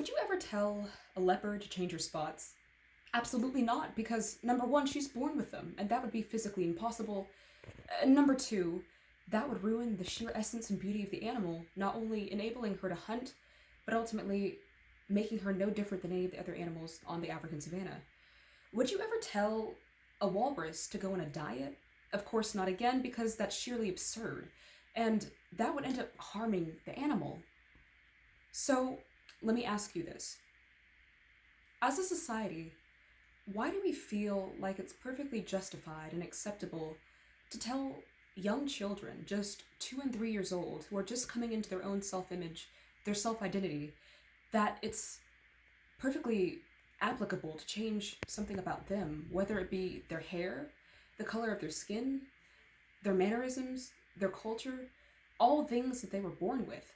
Would you ever tell a leopard to change her spots? Absolutely not, because number one, she's born with them, and that would be physically impossible. And number two, that would ruin the sheer essence and beauty of the animal, not only enabling her to hunt, but ultimately making her no different than any of the other animals on the African savanna. Would you ever tell a walrus to go on a diet? Of course not again, because that's sheerly absurd, and that would end up harming the animal. So, let me ask you this. As a society, why do we feel like it's perfectly justified and acceptable to tell young children, just 2 and 3 years old, who are just coming into their own self-image, their self-identity, that it's perfectly applicable to change something about them, whether it be their hair, the color of their skin, their mannerisms, their culture, all things that they were born with?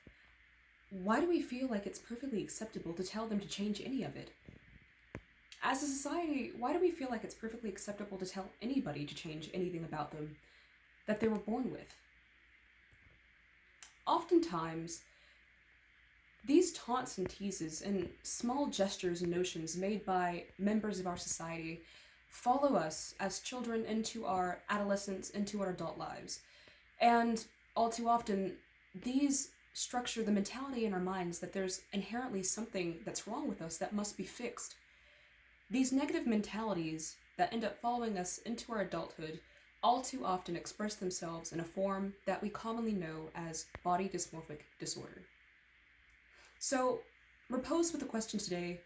Why do we feel like it's perfectly acceptable to tell them to change any of it? As a society, why do we feel like it's perfectly acceptable to tell anybody to change anything about them that they were born with? Oftentimes, these taunts and teases and small gestures and notions made by members of our society follow us as children into our adolescence, into our adult lives. And all too often, these structure the mentality in our minds that there's inherently something that's wrong with us that must be fixed. These negative mentalities that end up following us into our adulthood all too often express themselves in a form that we commonly know as body dysmorphic disorder. So, we're posed with the question today: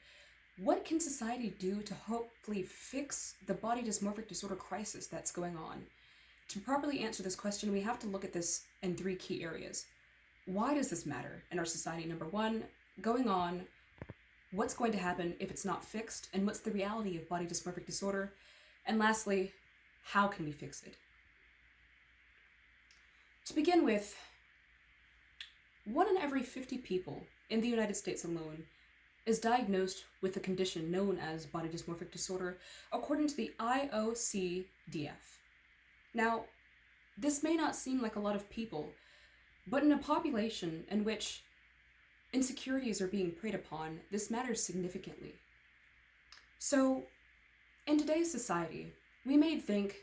what can society do to hopefully fix the body dysmorphic disorder crisis that's going on? To properly answer this question, we have to look at this in three key areas. Why does this matter in our society? Number one, going on, what's going to happen if it's not fixed, and what's the reality of body dysmorphic disorder? And lastly, how can we fix it? To begin with, 1 in every 50 people in the United States alone is diagnosed with a condition known as body dysmorphic disorder, according to the IOCDF. Now, this may not seem like a lot of people, but in a population in which insecurities are being preyed upon, this matters significantly. So, in today's society, we may think,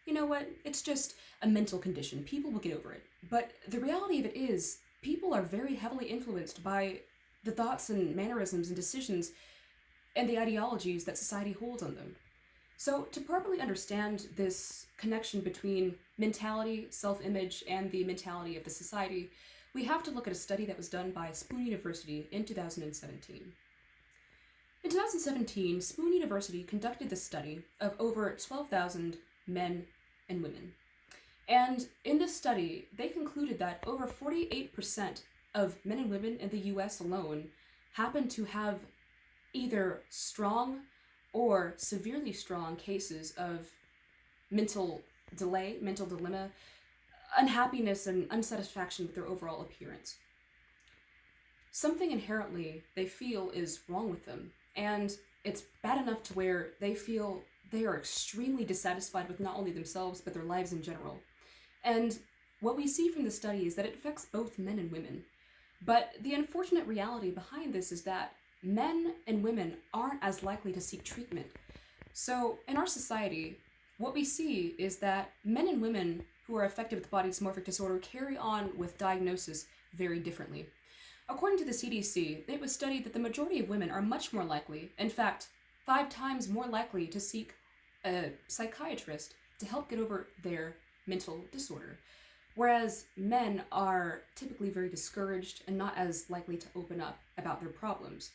you know what, it's just a mental condition, people will get over it. But the reality of it is, people are very heavily influenced by the thoughts and mannerisms and decisions and the ideologies that society holds on them. So, to properly understand this connection between mentality, self-image, and the mentality of the society, we have to look at a study that was done by Spoon University in 2017. In 2017, Spoon University conducted this study of over 12,000 men and women. And in this study, they concluded that over 48% of men and women in the US alone happen to have either strong or severely strong cases of mental dilemma, unhappiness, and unsatisfaction with their overall appearance. Something inherently they feel is wrong with them, and it's bad enough to where they feel they are extremely dissatisfied with not only themselves, but their lives in general. And what we see from the study is that it affects both men and women. But the unfortunate reality behind this is that men and women aren't as likely to seek treatment. So, in our society, what we see is that men and women who are affected with body dysmorphic disorder carry on with diagnosis very differently. According to the CDC, it was studied that the majority of women are much more likely, in fact, 5 times more likely to seek a psychiatrist to help get over their mental disorder, whereas men are typically very discouraged and not as likely to open up about their problems.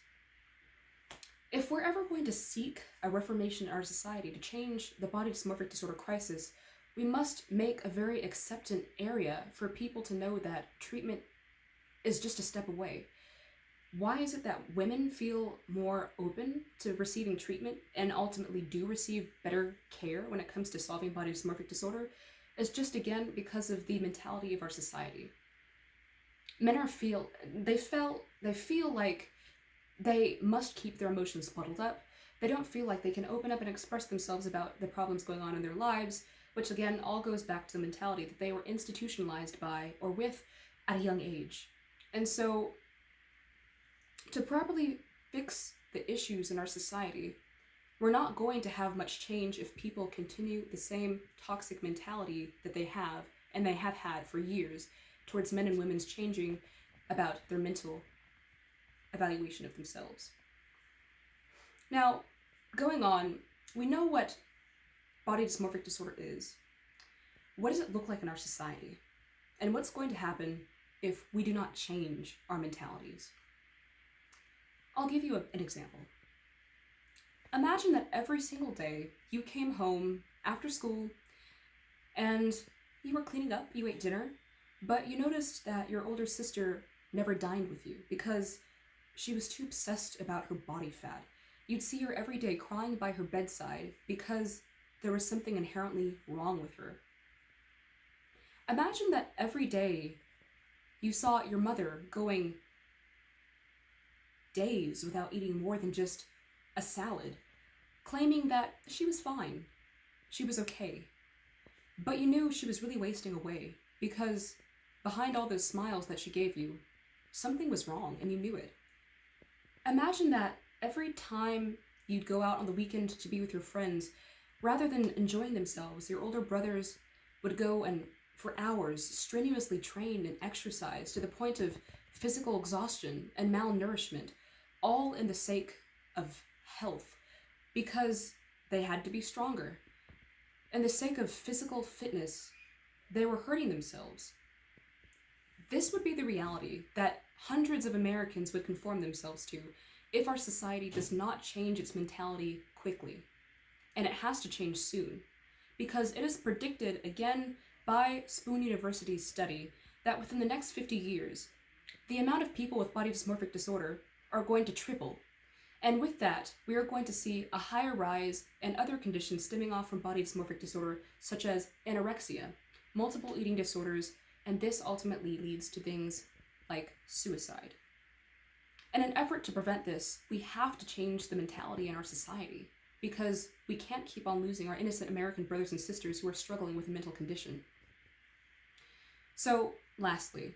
If we're ever going to seek a reformation in our society to change the body dysmorphic disorder crisis, we must make a very acceptant area for people to know that treatment is just a step away. Why is it that women feel more open to receiving treatment and ultimately do receive better care when it comes to solving body dysmorphic disorder? It's just, again, because of the mentality of our society. Men feel like they must keep their emotions bottled up. They don't feel like they can open up and express themselves about the problems going on in their lives, which again all goes back to the mentality that they were institutionalized by or with at a young age. And so, to properly fix the issues in our society, we're not going to have much change if people continue the same toxic mentality that they have and they have had for years towards men and women's changing about their mental evaluation of themselves. Now, going on, we know what body dysmorphic disorder is. What does it look like in our society? And what's going to happen if we do not change our mentalities? I'll give you an example. Imagine that every single day you came home after school and you were cleaning up, you ate dinner, but you noticed that your older sister never dined with you because she was too obsessed about her body fat. You'd see her every day crying by her bedside because there was something inherently wrong with her. Imagine that every day you saw your mother going days without eating more than just a salad, claiming that she was fine, she was okay. But you knew she was really wasting away because behind all those smiles that she gave you, something was wrong and you knew it. Imagine that every time you'd go out on the weekend to be with your friends, rather than enjoying themselves, your older brothers would go and for hours strenuously train and exercise to the point of physical exhaustion and malnourishment, all in the sake of health, because they had to be stronger. In the sake of physical fitness, they were hurting themselves. This would be the reality that hundreds of Americans would conform themselves to if our society does not change its mentality quickly. And it has to change soon, because it is predicted again by Spoon University's study that within the next 50 years, the amount of people with body dysmorphic disorder are going to triple. And with that, we are going to see a higher rise in other conditions stemming off from body dysmorphic disorder, such as anorexia, multiple eating disorders, and this ultimately leads to things like suicide. In an effort to prevent this, we have to change the mentality in our society, because we can't keep on losing our innocent American brothers and sisters who are struggling with a mental condition. So, lastly,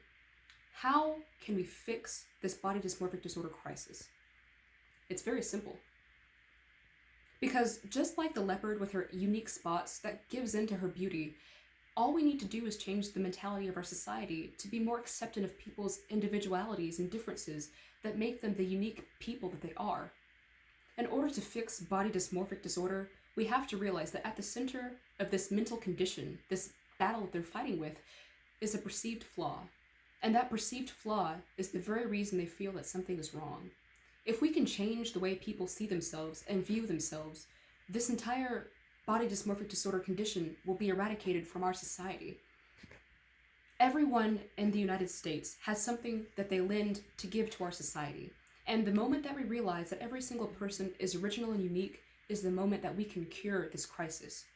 how can we fix this body dysmorphic disorder crisis? It's very simple. Because just like the leopard with her unique spots that gives in to her beauty, all we need to do is change the mentality of our society to be more accepting of people's individualities and differences that make them the unique people that they are. In order to fix body dysmorphic disorder, we have to realize that at the center of this mental condition, this battle that they're fighting with, is a perceived flaw. And that perceived flaw is the very reason they feel that something is wrong. If we can change the way people see themselves and view themselves, this entire body dysmorphic disorder condition will be eradicated from our society. Everyone in the United States has something that they lend to give to our society. And the moment that we realize that every single person is original and unique is the moment that we can cure this crisis.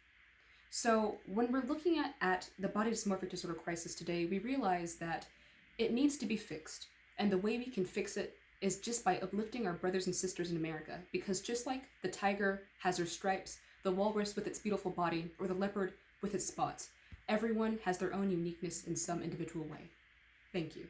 So when we're looking at the body dysmorphic disorder crisis today, we realize that it needs to be fixed. And the way we can fix it is just by uplifting our brothers and sisters in America. Because just like the tiger has her stripes, the walrus with its beautiful body, or the leopard with its spots, everyone has their own uniqueness in some individual way. Thank you.